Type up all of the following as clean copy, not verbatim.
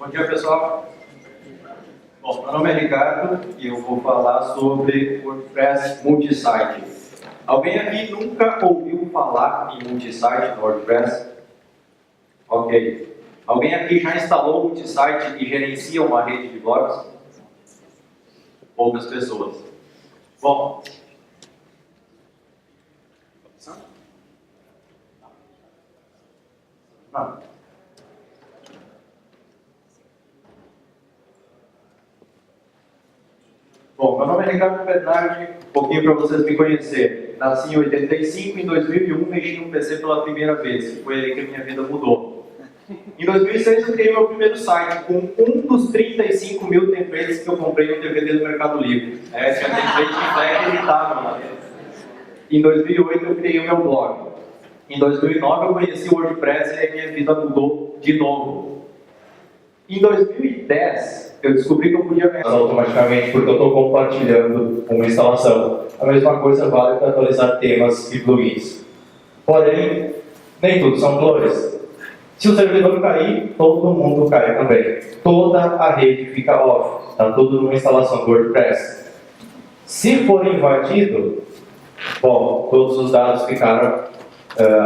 Bom dia, pessoal. Bom, meu nome é Ricardo e eu vou falar sobre WordPress Multisite. Alguém aqui nunca ouviu falar em Multisite no WordPress? Ok. Alguém aqui já instalou o Multisite e gerencia uma rede de blogs? Poucas pessoas. Bom, Bom, meu nome é Ricardo Bernardi, um pouquinho para vocês me conhecerem. Nasci em 85, em 2001 mexi no PC pela primeira vez, foi aí que a minha vida mudou. Em 2006 eu criei meu primeiro site com um dos 35 mil templates que eu comprei no DVD do Mercado Livre. Tinha template de flash editável lá dentro. Em 2008 eu criei o meu blog. Em 2009 eu conheci o WordPress e aí minha vida mudou de novo. Em 2010 eu descobri que eu podia ganhar automaticamente porque eu estou compartilhando uma instalação. A mesma coisa vale para atualizar temas e plugins. Porém, nem tudo são flores. Se o servidor cair, todo mundo cai também. Toda a rede fica off. Está tudo numa instalação do WordPress. Se for invadido, bom, todos os dados ficaram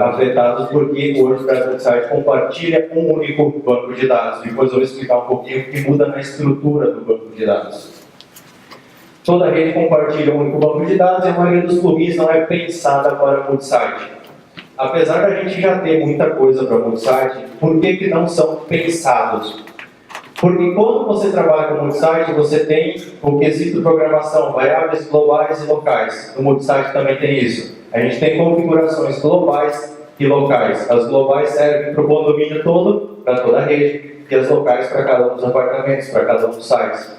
afetados porque o WordPress Multisite compartilha um único banco de dados. Depois eu vou explicar um pouquinho o que muda na estrutura do banco de dados. Toda a rede compartilha um único banco de dados e a maioria dos plugins não é pensada para Multisite. Apesar da gente já ter muita coisa para Multisite, por que não são pensados? Porque quando você trabalha com Multisite, você tem o quesito de programação, variáveis globais e locais. No Multisite também tem isso. A gente tem configurações globais e locais. As globais servem para o condomínio todo, para toda a rede, e as locais para cada um dos apartamentos, para cada um dos sites.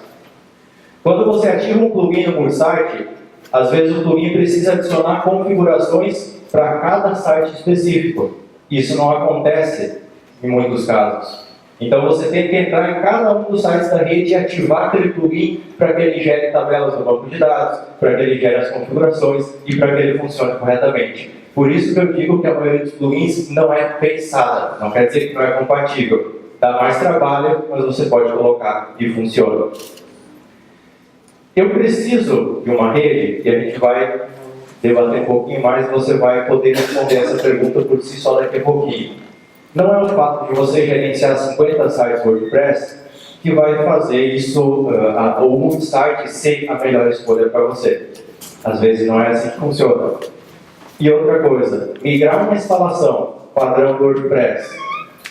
Quando você ativa um plugin no Multisite, às vezes o plugin precisa adicionar configurações para cada site específico. Isso não acontece em muitos casos. Então você tem que entrar em cada um dos sites da rede e ativar aquele plugin para que ele gere tabelas no banco de dados, para que ele gere as configurações e para que ele funcione corretamente. Por isso que eu digo que a maioria dos plugins não é pensada, não quer dizer que não é compatível. Dá mais trabalho, mas você pode colocar e funciona. Eu preciso de uma rede, e a gente vai debater um pouquinho mais, você vai poder responder essa pergunta por si só daqui a pouquinho. Não é o fato de você gerenciar 50 sites WordPress que vai fazer isso, o Multisite ser a melhor escolha para você. Às vezes não é assim que funciona. E outra coisa, migrar uma instalação padrão do WordPress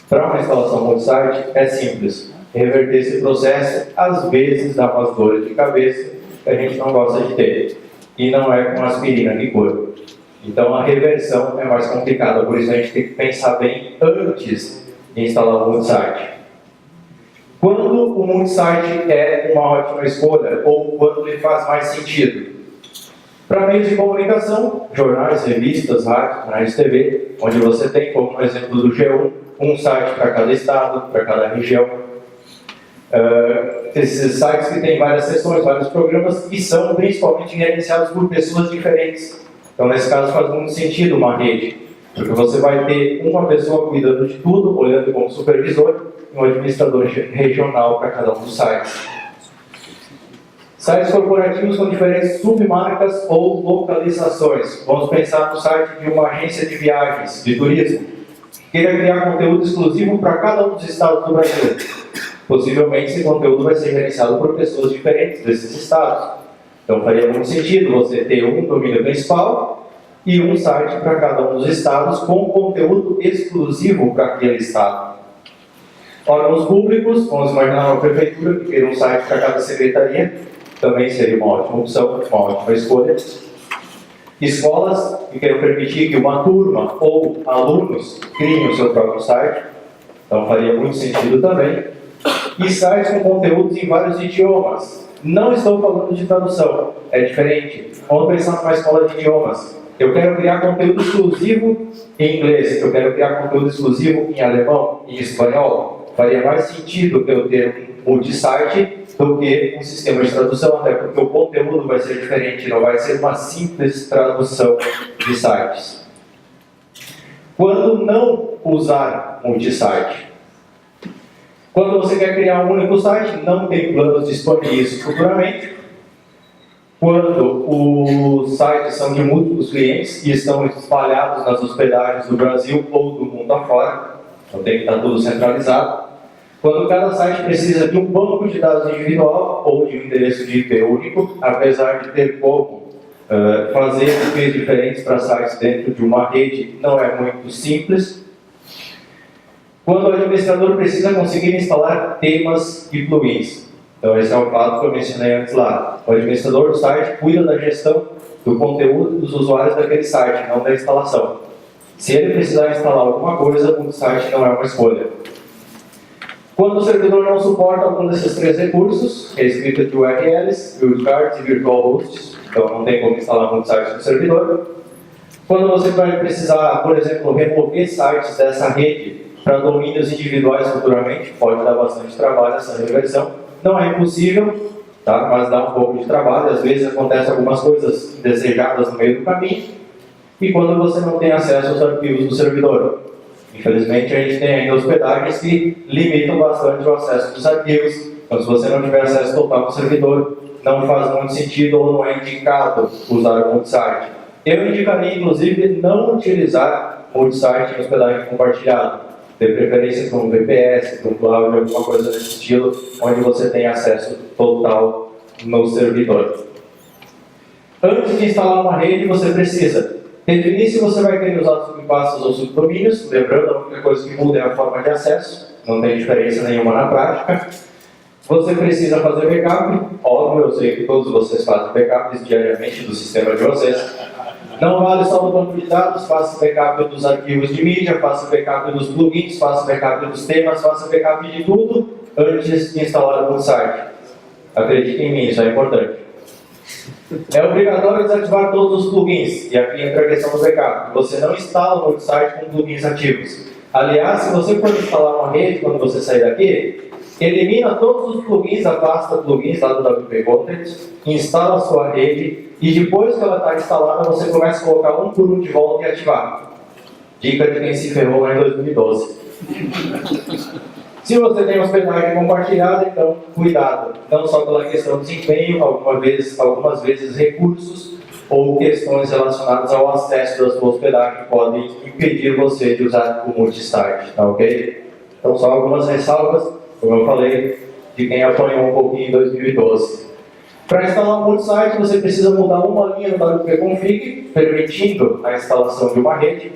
para uma instalação Multisite é simples. Reverter esse processo, às vezes, dá umas dores de cabeça que a gente não gosta de ter. E não é com aspirina que cura. Então a reversão é mais complicada, por isso a gente tem que pensar bem antes de instalar o Multisite. Quando o Multisite é uma ótima escolha, ou quando ele faz mais sentido? Para meios de comunicação, jornais, revistas, rádios, canais de TV, onde você tem, como no exemplo do G1, um site para cada estado, para cada região. Esses sites que têm várias seções, vários programas, e são principalmente gerenciados por pessoas diferentes. Então, nesse caso, faz muito sentido uma rede, porque você vai ter uma pessoa cuidando de tudo, olhando como supervisor, e um administrador regional para cada um dos sites. Sites corporativos com diferentes submarcas ou localizações. Vamos pensar no site de uma agência de viagens, de turismo, que queira criar conteúdo exclusivo para cada um dos estados do Brasil. Possivelmente, esse conteúdo vai ser gerenciado por pessoas diferentes desses estados. Então faria muito sentido você ter um domínio principal e um site para cada um dos estados com conteúdo exclusivo para aquele estado. Órgãos públicos, vamos imaginar uma prefeitura que queira um site para cada secretaria, também seria uma ótima opção, uma ótima escolha. Escolas que queiram permitir que uma turma ou alunos criem o seu próprio site, então faria muito sentido também. E sites com conteúdos em vários idiomas. Não estou falando de tradução, é diferente. Vamos pensar numa escola de idiomas. Eu quero criar conteúdo exclusivo em inglês, eu quero criar conteúdo exclusivo em alemão, em espanhol. Faria mais sentido eu ter um multisite do que um sistema de tradução, até porque o conteúdo vai ser diferente, não vai ser uma simples tradução de sites. Quando não usar multisite? Quando você quer criar um único site, não tem planos de expandir isso futuramente. Quando os sites são de múltiplos clientes e estão espalhados nas hospedagens do Brasil ou do mundo afora, então tem que estar tudo centralizado. Quando cada site precisa de um banco de dados individual ou de um endereço de IP único, apesar de ter como fazer IPs diferentes para sites dentro de uma rede, não é muito simples. Quando o administrador precisa conseguir instalar temas e plugins. Então esse é o fato que eu mencionei antes lá. O administrador do site cuida da gestão do conteúdo dos usuários daquele site, não da instalação. Se ele precisar instalar alguma coisa, o site não é uma escolha. Quando o servidor não suporta algum desses três recursos, que é escrita de URLs, build cards e virtual hosts, então não tem como instalar muitos sites no servidor. Quando você vai precisar, por exemplo, remover sites dessa rede para domínios individuais futuramente, pode dar bastante trabalho essa reversão. Não é impossível, tá? Mas dá um pouco de trabalho. Às vezes acontecem algumas coisas indesejadas no meio do caminho. E quando você não tem acesso aos arquivos do servidor. Infelizmente, a gente tem ainda hospedagens que limitam bastante o acesso dos arquivos. Então, se você não tiver acesso total ao servidor, não faz muito sentido ou não é indicado usar o multisite. Eu indicaria, inclusive, não utilizar multisite em hospedagem compartilhada. Ter preferência para um VPS, para um cloud, alguma coisa desse estilo, onde você tem acesso total no servidor. Antes de instalar uma rede, você precisa definir se você vai querer usar subpastas ou subdomínios. Lembrando, a única coisa que muda é a forma de acesso, não tem diferença nenhuma na prática. Você precisa fazer backup, óbvio, eu sei que todos vocês fazem backups diariamente do sistema de vocês. Não vale só no banco de dados, faça backup dos arquivos de mídia, faça backup dos plugins, faça backup dos temas, faça backup de tudo antes de instalar o site. Acredite em mim, isso é importante. É obrigatório desativar todos os plugins, e aqui entra a questão do backup. Você não instala o site com plugins ativos. Aliás, se você for instalar uma rede quando você sair daqui, elimina todos os plugins da pasta plugins lá do WP Content, instala a sua rede e depois que ela está instalada, você começa a colocar um por um de volta e ativar. Dica de quem se ferrou lá em 2012. Se você tem hospedagem compartilhada, então cuidado. Não só pela questão de desempenho, algumas vezes recursos ou questões relacionadas ao acesso da sua hospedagem podem impedir você de usar o multisite, tá ok? Então só algumas ressalvas, como eu falei, de quem apanhou um pouquinho em 2012. Para instalar um multisite, você precisa mudar uma linha no WP Config, permitindo a instalação de uma rede.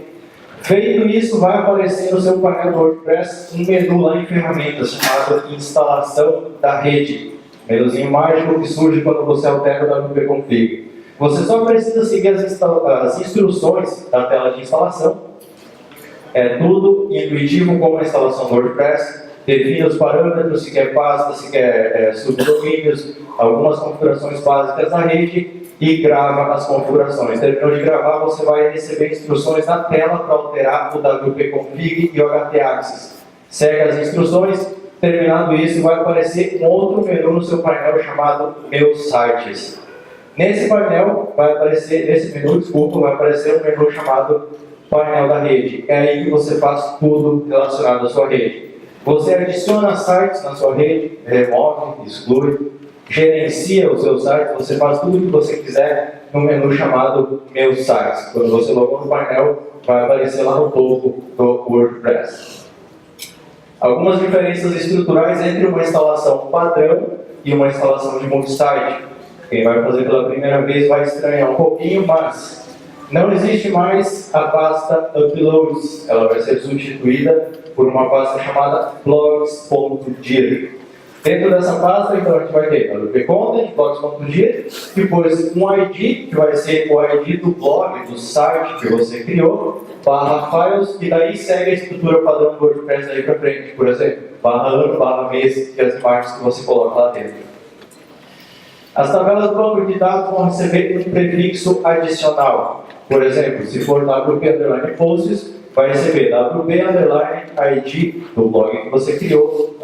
Feito isso, vai aparecer no seu painel do WordPress um menu lá em ferramentas chamado instalação da rede. Menuzinho mágico que surge quando você altera o WP Config. Você só precisa seguir as instruções da tela de instalação. É tudo intuitivo como a instalação do WordPress. Define os parâmetros, se quer pasta, se quer subdomínios, algumas configurações básicas da rede e grava as configurações. Terminou de gravar, você vai receber instruções na tela para alterar o WP Config e o HT Access. Segue as instruções, terminado isso, vai aparecer um outro menu no seu painel chamado Meus Sites. Nesse painel, vai aparecer um menu chamado Painel da Rede. É aí que você faz tudo relacionado à sua rede. Você adiciona sites na sua rede, remove, exclui, gerencia os seus sites, você faz tudo o que você quiser no menu chamado Meus Sites. Quando você logou no painel, vai aparecer lá no topo do WordPress. Algumas diferenças estruturais entre uma instalação padrão e uma instalação de multisite. Quem vai fazer pela primeira vez vai estranhar um pouquinho, mas não existe mais a pasta Uploads. Ela vai ser substituída por uma pasta chamada blogs.dir. Dentro dessa pasta, então, a gente vai ter WP Content, blogs.dir, depois um ID, que vai ser o ID do blog, do site que você criou, /files, e daí segue a estrutura padrão do WordPress aí para frente, por exemplo, /ano, /mês, e as imagens que você coloca lá dentro. As tabelas do banco de dados vão receber um prefixo adicional. Por exemplo, se for WP_posts, vai receber WP_ID do blog que você criou,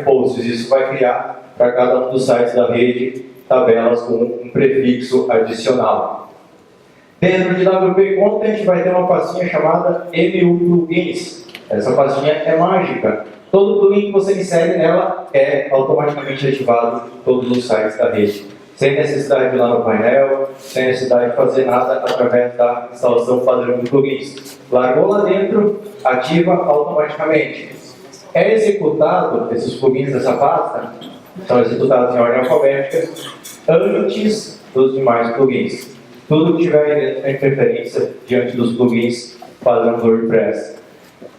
_posts. Isso vai criar para cada um dos sites da rede tabelas com um prefixo adicional. Dentro de WP Content vai ter uma pastinha chamada MU Plugins. Essa pastinha é mágica. Todo plugin que você insere nela é automaticamente ativado em todos os sites da rede, sem necessidade de ir lá no painel, sem necessidade de fazer nada através da instalação padrão de plugins. Largou lá dentro, ativa automaticamente. É executado, esses plugins dessa pasta, são executados em ordem alfabética, antes dos demais plugins. Tudo que tiver aí dentro tem preferência diante dos plugins padrão do WordPress.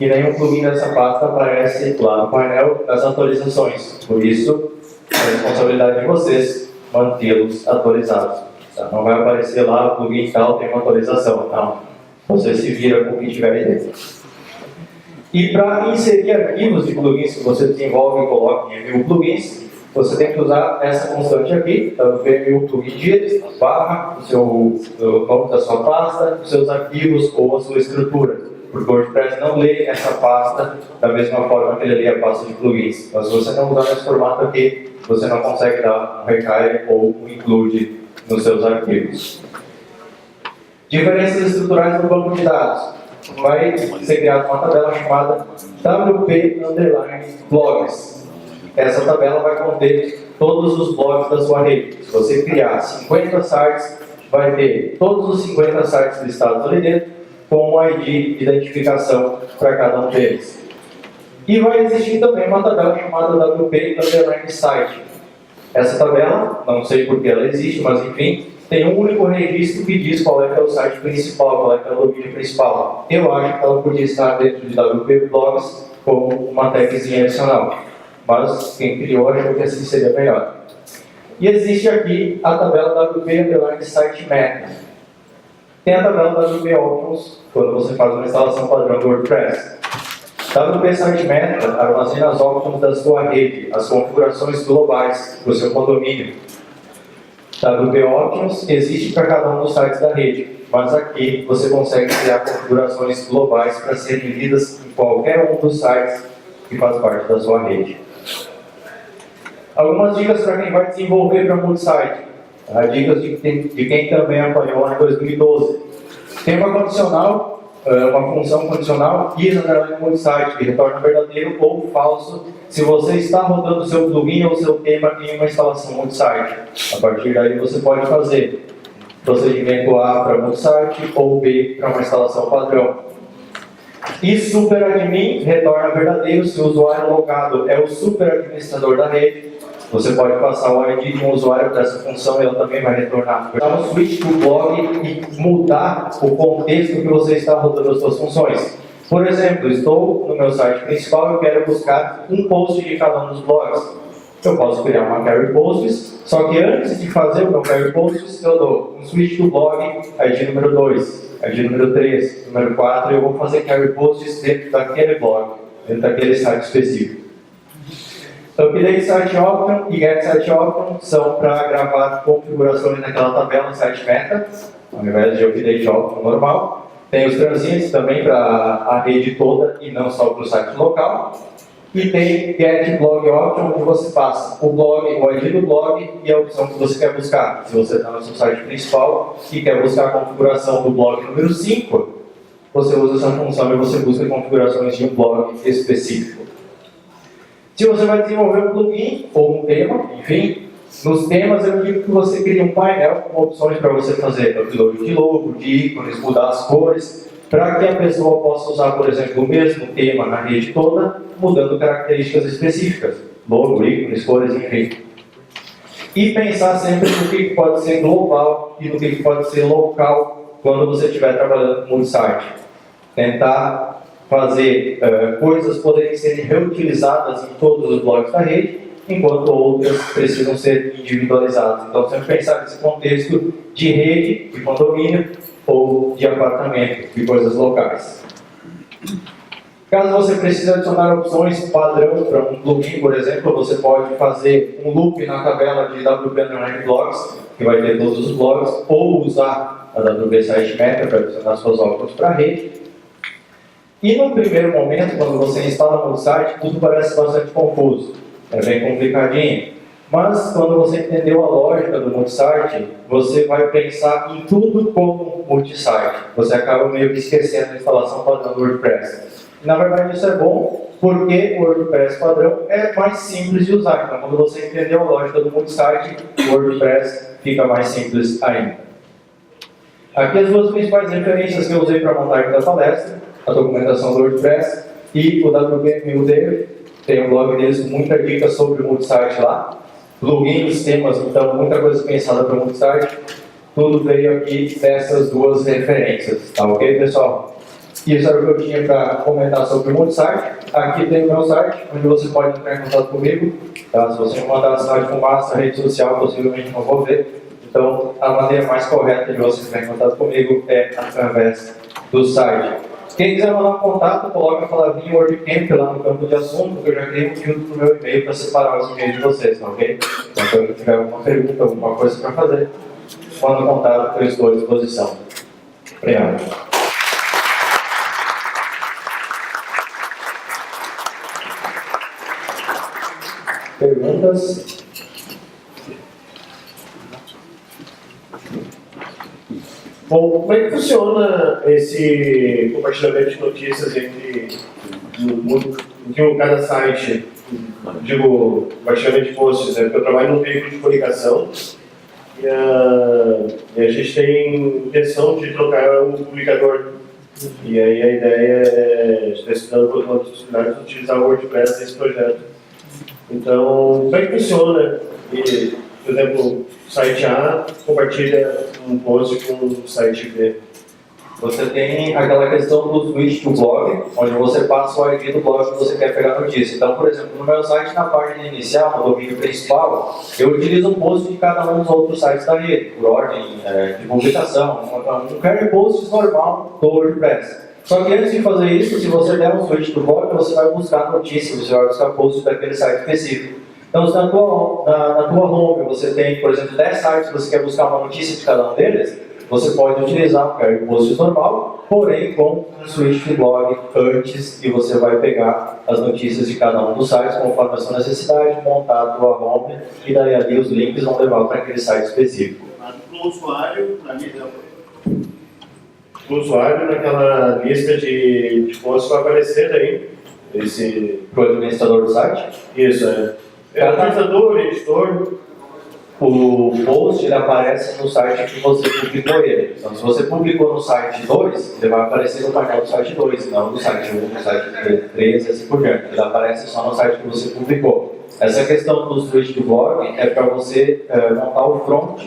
E nenhum plugin dessa pasta aparece lá no painel das atualizações. Por isso, é responsabilidade de vocês mantê-los atualizados. Tá? Não vai aparecer lá, o plugin tal tem uma atualização. Não. Você se vira com o que tiver aí dentro. E para inserir arquivos de plugins que você desenvolve e coloca em mil plugins, você tem que usar essa constante aqui, mil plugin barra, o nome da sua pasta, os seus arquivos ou a sua estrutura. Porque o WordPress não lê essa pasta da mesma forma que ele lê a pasta de plugins. Mas se você não usar esse formato aqui, você não consegue dar um require ou um include nos seus arquivos. Diferenças estruturais no banco de dados. Vai ser criada uma tabela chamada WP_blogs. Essa tabela vai conter todos os blogs da sua rede. Se você criar 50 sites, vai ter todos os 50 sites listados ali dentro, com um ID de identificação para cada um deles. E vai existir também uma tabela chamada WP_site. Essa tabela, não sei por que ela existe, mas enfim, tem um único registro que diz qual é que é o site principal, qual é que é o domínio principal. Eu acho que ela podia estar dentro de WP Blogs como uma tagzinha adicional, mas quem criou achou que assim seria melhor. E existe aqui a tabela WP_site meta. Tem a tabela WP options quando você faz uma instalação padrão do WordPress. WP Site Meta armazena as options da sua rede, as configurações globais do seu condomínio. WP Options existe para cada um dos sites da rede, mas aqui você consegue criar configurações globais para serem lidas em qualquer um dos sites que faz parte da sua rede. Algumas dicas para quem vai desenvolver para multisite. Dicas de quem também apanhou lá em 2012. Tem uma condicional, uma função condicional multisite, que retorna verdadeiro ou falso se você está rodando o seu plugin ou seu tema em uma instalação multisite. A partir daí você pode fazer procedimento A para multisite ou B para uma instalação padrão. E superadmin retorna verdadeiro se o usuário logado é o superadministrador da rede. Você pode passar o ID de um usuário para essa função e ela também vai retornar. Dar um switch do blog e mudar o contexto que você está rodando as suas funções. Por exemplo, estou no meu site principal e eu quero buscar um post de cada um dos blogs. Eu posso criar uma query posts, só que antes de fazer o meu query posts, eu dou um switch do blog, ID número 2, ID número 3, número 4, e eu vou fazer query posts dentro daquele blog, dentro daquele site específico. Update Site Option e Get Site Option são para gravar configurações naquela tabela Site Meta, ao invés de Update Option normal. Tem os transients também para a rede toda e não só para o site local. E tem Get Blog Option, onde você passa o blog, o ID do blog e a opção que você quer buscar. Se você está no seu site principal e quer buscar a configuração do blog número 5, você usa essa função e você busca configurações de um blog específico. Se você vai desenvolver um plugin ou um tema, enfim, nos temas eu digo que você cria um painel com opções para você fazer upload de logo, de ícones, mudar as cores, para que a pessoa possa usar, por exemplo, o mesmo tema na rede toda, mudando características específicas, logo, ícones, cores, enfim. E pensar sempre no que pode ser global e no que pode ser local quando você estiver trabalhando com multisite. Tentar fazer coisas poderem ser reutilizadas em todos os blogs da rede, enquanto outras precisam ser individualizadas. Então, sempre pensar nesse contexto de rede, de condomínio ou de apartamento, de coisas locais. Caso você precise adicionar opções padrão para um plugin, por exemplo, você pode fazer um loop na tabela de WP_blogs, que vai ter todos os blogs, ou usar a WP Site Meta para adicionar suas opções para a rede. E no primeiro momento, quando você instala no site, tudo parece bastante confuso, é bem complicadinho. Mas quando você entendeu a lógica do multisite, você vai pensar em tudo como multisite. Você acaba meio que esquecendo a instalação padrão do WordPress. Na verdade, isso é bom porque o WordPress padrão é mais simples de usar. Então, quando você entendeu a lógica do multisite, o WordPress fica mais simples ainda. Aqui as duas principais referências que eu usei para a montagem da palestra, a documentação do WordPress e o WP1000. Tem um blog deles com muita dica sobre o multisite lá. Plugins, temas, então muita coisa pensada para o multisite. Tudo veio aqui dessas duas referências. Tá ok, pessoal? Isso era o que eu tinha para comentar sobre o multisite. Aqui tem o meu site, onde você pode entrar em contato comigo. Tá? Se você me mandar sinal de fumaça na rede social, possivelmente não vou ver. Então, a maneira mais correta de você entrar em contato comigo é através do site. Quem quiser mandar um contato, coloca a palavrinha WordCamp lá no campo de assunto, que eu já criei um filtro no meu e-mail para separar os e-mails de vocês, tá ok? Então, se alguém tiver alguma pergunta, alguma coisa para fazer, manda um contato que eu estou à disposição. Obrigado. Perguntas? Bom, como é que funciona esse compartilhamento de notícias entre cada site? Digo, compartilhamento de posts, né? Porque eu trabalho num veículo de comunicação e a gente tem intenção de trocar o publicador. E aí a ideia é estar estudando com outras possibilidades de utilizar o WordPress nesse projeto. Então, como é que funciona? E, por exemplo, o site A compartilha um post com o site B. Você tem aquela questão do switch to blog, onde você passa o ID do blog que você quer pegar a notícia. Então, por exemplo, no meu site, na página inicial, no domínio principal, eu utilizo um post de cada um dos outros sites da rede, por ordem de publicação, um query post normal do WordPress. Só que antes de fazer isso, se você der um switch to blog, você vai buscar notícias, você vai buscar posts daquele site específico. Então, se na tua home você tem, por exemplo, 10 sites que você quer buscar uma notícia de cada um deles, você pode utilizar o query post normal, porém com um switch to blog antes, e você vai pegar as notícias de cada um dos sites conforme a sua necessidade, montar a tua home, e daí ali os links vão levar para aquele site específico. Para o usuário, naquela lista de posts vai aparecer daí esse... Para o administrador do site? Isso, é. Administrador, editor. O post ele aparece no site que você publicou ele. Então, se você publicou no site 2, ele vai aparecer no painel do site 2, não no site 1, no site 3 e assim por diante. Ele aparece só no site que você publicou. Essa questão do switch do blog é para você montar o front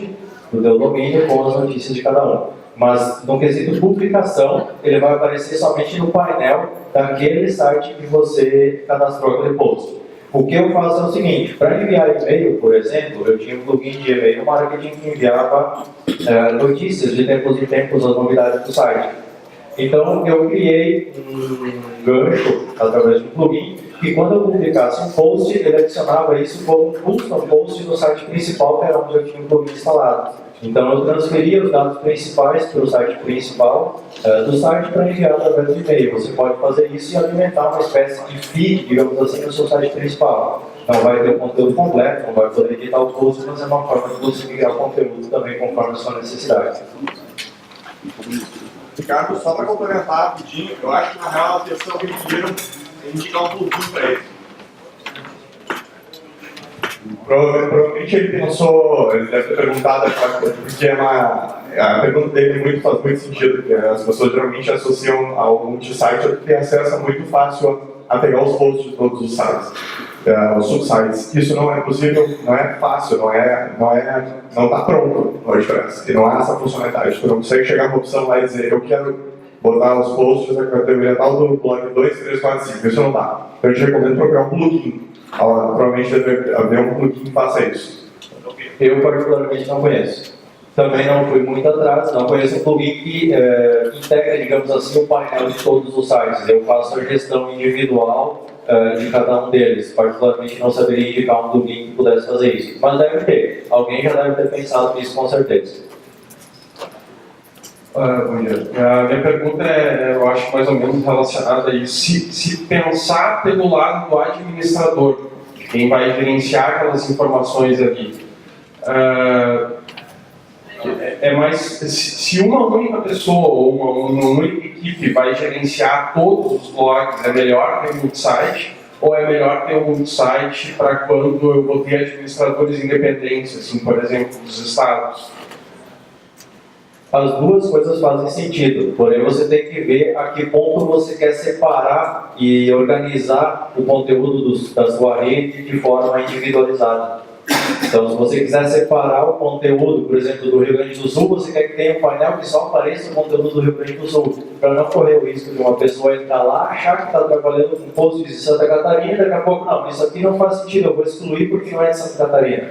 do teu domínio com as notícias de cada um. Mas, no quesito publicação, ele vai aparecer somente no painel daquele site que você cadastrou aquele post. O que eu faço é o seguinte, para enviar e-mail, por exemplo, eu tinha um plugin de e-mail marketing que enviava notícias de tempos em tempos, as novidades do site. Então, eu criei um gancho através de um plugin que quando eu publicasse um post, ele adicionava isso como um custom post no site principal, que era onde eu tinha um plugin instalado. Então, eu transferia os dados principais para o site principal do site para enviar através de e-mail. Você pode fazer isso e alimentar uma espécie de feed, digamos assim, no seu site principal. Não vai ter o conteúdo completo, não vai poder editar o post, mas é uma forma de você migrar o conteúdo também conforme a sua necessidade. Ricardo, só para complementar rapidinho, eu acho que na real a atenção que eles pediram é indicar um plugin para ele. Provavelmente ele pensou, ele deve ter perguntado porque a pergunta dele faz muito sentido, porque as pessoas geralmente associam ao multisite que tem acesso muito fácil a pegar os posts de todos os sites, os subsites. Isso não é possível, não é fácil, não está pronto no WordPress, e não há essa funcionalidade. Tu não consegue chegar na opção lá e dizer, eu quero botar os posts na categoria tal do blog 2, 3, 4, 5, isso não dá. Então eu te recomendo procurar um plugin. Provavelmente deve haver um plugin que faça isso. Eu particularmente não conheço. Também não fui muito atrás, não conheço um plugin que integra, digamos assim, o painel de todos os sites. Eu faço a gestão individual de cada um deles. Particularmente não saberia indicar um plugin que pudesse fazer isso. Mas deve ter. Alguém já deve ter pensado nisso com certeza. Bom dia. A minha pergunta eu acho mais ou menos relacionada a isso. Se pensar pelo lado do administrador, quem vai gerenciar aquelas informações ali, é mais se uma única pessoa ou uma única equipe vai gerenciar todos os blogs, é melhor ter um multisite ou é melhor ter um multisite para quando eu vou ter administradores independentes, assim, por exemplo, dos estados? As duas coisas fazem sentido, porém você tem que ver a que ponto você quer separar e organizar o conteúdo da sua rede de forma individualizada. Então, se você quiser separar o conteúdo, por exemplo, do Rio Grande do Sul, você quer que tenha um painel que só apareça o conteúdo do Rio Grande do Sul, para não correr o risco de uma pessoa entrar lá, achar que está trabalhando com posts de Santa Catarina e daqui a pouco, não, isso aqui não faz sentido, eu vou excluir porque não é de Santa Catarina.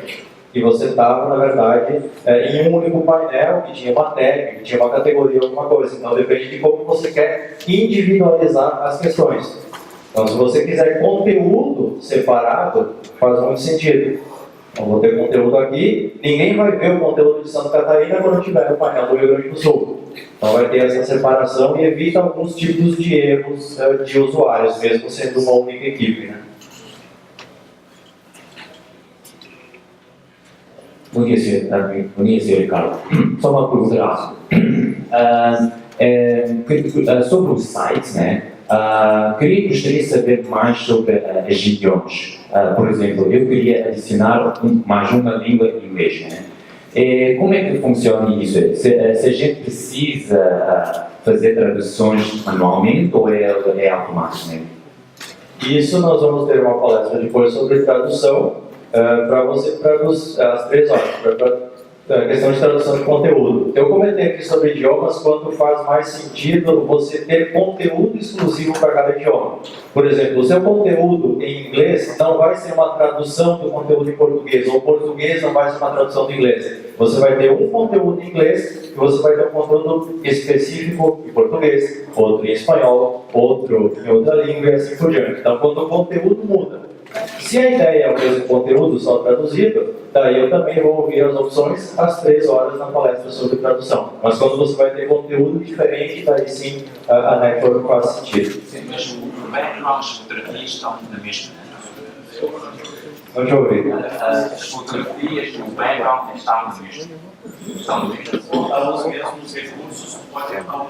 E você estava, na verdade, em um único painel que tinha uma tag, que tinha uma categoria, alguma coisa. Então, depende de como você quer individualizar as questões. Então, se você quiser conteúdo separado, faz muito sentido. Então, vou ter conteúdo aqui, ninguém vai ver o conteúdo de Santa Catarina quando tiver no painel do Rio Grande do Sul. Então, vai ter essa separação e evita alguns tipos de erros de usuários, mesmo sendo uma única equipe, né? Conheci, Ricardo. Só uma curiosidade. Sobre os sites, né? Gostaria de saber mais sobre as idiomas. Por exemplo, eu queria adicionar mais uma língua inglês, né? Como é que funciona isso? Se a gente precisa fazer traduções manualmente ou é automaticamente? Isso nós vamos ter uma palestra depois sobre tradução, para você traduzir às 3 horas, para a questão de tradução de conteúdo. Eu comentei aqui sobre idiomas quando faz mais sentido você ter conteúdo exclusivo para cada idioma. Por exemplo, o seu conteúdo em inglês não vai ser uma tradução do conteúdo em português, ou português não vai ser uma tradução do inglês. Você vai ter um conteúdo em inglês e você vai ter um conteúdo específico em português, outro em espanhol, outro em outra língua e assim por diante. Então, quando o conteúdo muda, se a ideia é o mesmo conteúdo, só traduzido, daí eu também vou ouvir as opções às 3 horas na palestra sobre tradução. Mas quando você vai ter conteúdo diferente, daí sim a network faz sentido. Sim, mas o background e a fotografia estão na mesma. Não te ouvi. As fotografias e o background estão na mesma. Estão na mesma. Botar os mesmos recursos, pode não.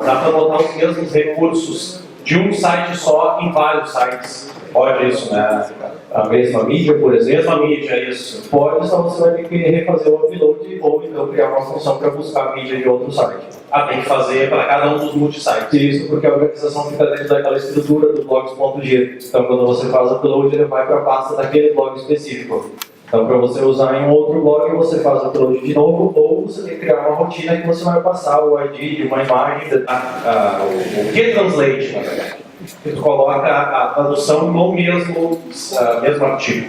Dá para botar os mesmos recursos de um site só em vários sites. Pode isso, né? A mesma mídia, por exemplo. Mesma mídia, isso. Pode, só você vai ter que refazer o upload ou então criar uma função para buscar a mídia de outro site. Tem que fazer para cada um dos multisites. Isso porque a organização fica dentro daquela estrutura do blogs.gir. Então, quando você faz upload, ele vai para a pasta daquele blog específico. Então, para você usar em um outro blog, você faz upload de novo, ou você tem que criar uma rotina que você vai passar o ID de uma imagem, O getTranslate, na verdade. Que tu coloca a tradução no mesmo artigo,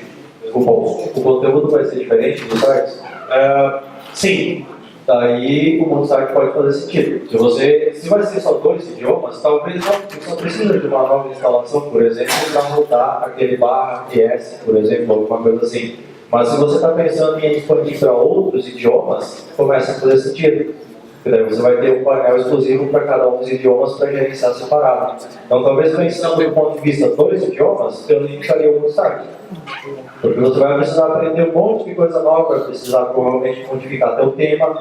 mesmo post. O conteúdo vai ser diferente dos sites? Sim. Daí o multisite pode fazer sentido. Se vai ser só 2 idiomas, talvez não, você só precisa de uma nova instalação, por exemplo, para rodar aquele /ps, por exemplo, alguma coisa assim. Mas se você está pensando em expandir para outros idiomas, começa a fazer sentido. Porque daí você vai ter um painel exclusivo para cada um dos idiomas para gerenciar separado. Então, talvez pensando do ponto de vista 2 idiomas, eu limitaria o multisite. Porque você vai precisar aprender um monte de coisa nova, vai precisar provavelmente modificar teu tema,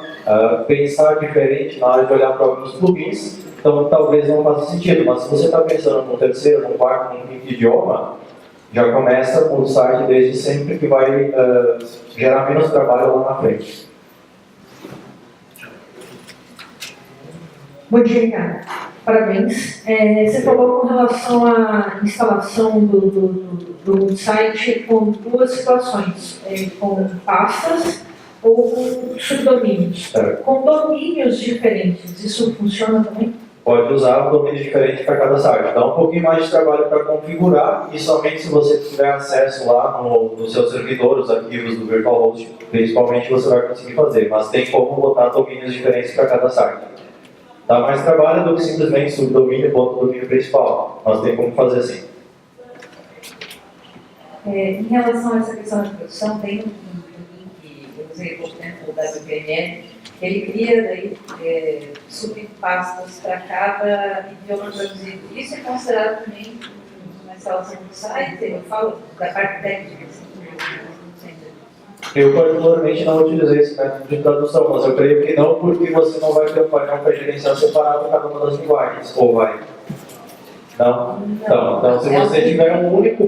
pensar diferente na hora de olhar para alguns plugins, então talvez não faça sentido. Mas se você está pensando no 3º, no 4º, no 5º idioma, já começa com o site desde sempre que vai gerar menos trabalho lá na frente. Bom dia, Ricardo. Parabéns. Você falou com relação à instalação do site com 2 situações, com pastas ou com subdomínios. Com domínios diferentes, isso funciona também? Pode usar um domínio diferente para cada site. Dá um pouquinho mais de trabalho para configurar e somente se você tiver acesso lá no seu servidor, os arquivos do Virtual Host, principalmente você vai conseguir fazer, mas tem como botar domínios diferentes para cada site. Dá mais trabalho do que simplesmente subdomínio e domínio principal, mas tem como fazer assim. Em relação a essa questão da tradução, tem um plugin que eu usei há pouco tempo, o WPML, ele cria daí subpastas para cada idioma traduzido. Isso é considerado também uma instalação do site? Eu falo da parte técnica, assim, Eu particularmente não utilizei esse método de tradução, mas eu creio que não, porque você não vai ter um painel para gerenciar separado cada uma das linguagens, ou vai? Não? Então, se você tiver um único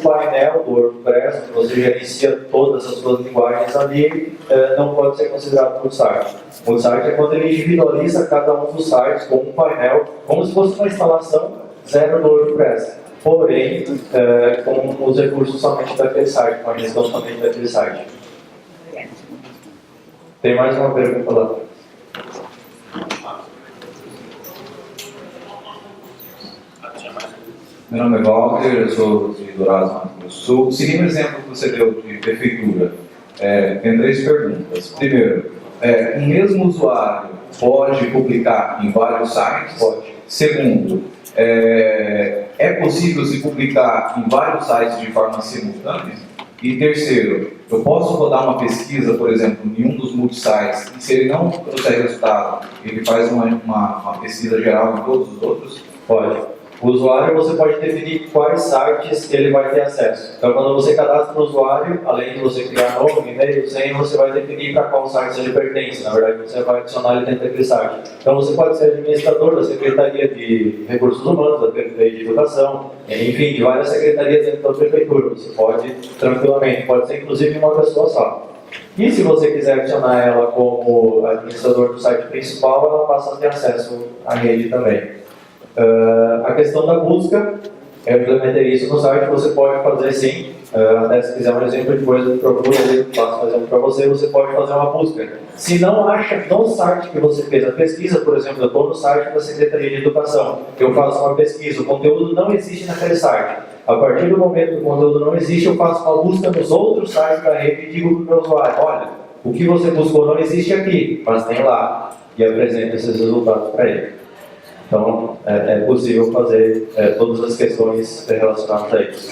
painel do WordPress, que você gerencia todas as suas linguagens ali, não pode ser considerado multisite. Multisite é quando ele individualiza cada um dos sites com um painel, como se fosse uma instalação zero do WordPress. Porém, com os recursos somente daquele site, com a gestão somente daquele site. Tem mais uma pergunta lá. Meu nome é Walter, eu sou de Dourados, Mato Grosso do Sul. Seguindo o exemplo que você deu de prefeitura, tem 3 perguntas. Primeiro, o mesmo usuário pode publicar em vários sites? Pode. Segundo, é possível se publicar em vários sites de forma simultânea? E terceiro, eu posso rodar uma pesquisa, por exemplo, em um dos multisites, e se ele não trouxer resultado, ele faz uma pesquisa geral em todos os outros? Pode. O usuário, você pode definir quais sites ele vai ter acesso. Então, quando você cadastra o usuário, além de você criar nome, e-mail, senha, você vai definir para qual site ele pertence. Na verdade, você vai adicionar ele dentro daquele site. Então, você pode ser administrador da Secretaria de Recursos Humanos, da Secretaria de Educação, enfim, de várias secretarias dentro da prefeitura. Você pode, tranquilamente, pode ser inclusive uma pessoa só. E se você quiser adicionar ela como administrador do site principal, ela passa a ter acesso à rede também. A questão da busca, eu implementei isso no site, você pode fazer sim, até se quiser um exemplo, depois eu procuro ali, faço um exemplo para você, você pode fazer uma busca. Se não acha no site que você fez a pesquisa, por exemplo, eu estou no site da Secretaria de Educação, eu faço uma pesquisa, o conteúdo não existe naquele site. A partir do momento que o conteúdo não existe, eu faço uma busca nos outros sites da rede e digo para o meu usuário, olha, o que você buscou não existe aqui, mas tem lá, e apresento esses resultados para ele. Então, é possível fazer todas as questões relacionadas a isso.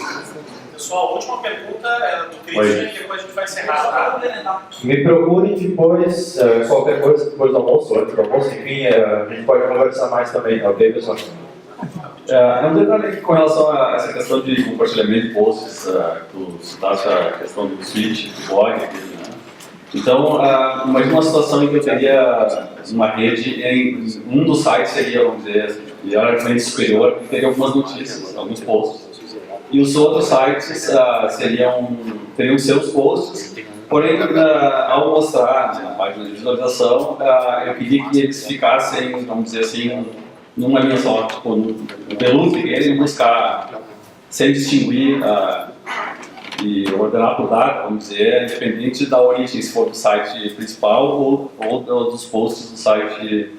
Pessoal, a última pergunta é do Christian, e depois a gente vai encerrar. Tá? Me procure depois, qualquer coisa, depois do almoço, antes do almoço, enfim, a gente pode conversar mais também, ok, pessoal? Um detalhe aqui com relação a essa questão de compartilhamento de posts, tu citaste a questão do switch, do blog, né? Então, imagina uma situação em que eu teria uma rede, um dos sites seria, vamos dizer, hierarquicamente superior, que teria algumas notícias, alguns posts. E os outros sites teriam seus posts, porém, ao mostrar na página de visualização, eu pedi que eles ficassem, vamos dizer assim, numa linha só, tipo, no menu dele, buscar, sem distinguir e ordenar por data, vamos dizer, independente da origem, se for do site principal ou dos posts do site.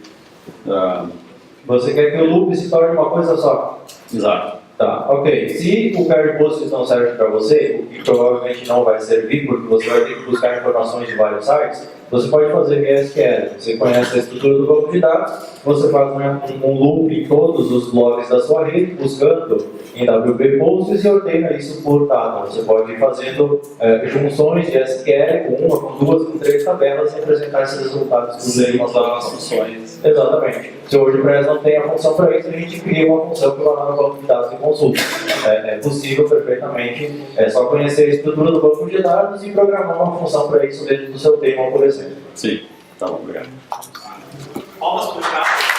Você quer que o loop se torne uma coisa só? Exato. Tá, ok. Se o query posts não serve para você, o que provavelmente não vai servir, porque você vai ter que buscar informações de vários sites, você pode fazer SQL. Você conhece a estrutura do banco de dados, você faz um loop em todos os blogs da sua rede, buscando em WP Posts e ordena isso por data. Você pode ir fazendo junções de SQL com uma, com duas, com 3 tabelas e apresentar esses resultados. Sem usar as funções. Exatamente. Se o WordPress não tem a função para isso, a gente cria uma função que vai lá no banco de dados e consulta. É possível perfeitamente, é só conhecer a estrutura do banco de dados e programar uma função para isso dentro do seu tema, por exemplo. Sim, tá bom, obrigado. Palmas para o Ricardo.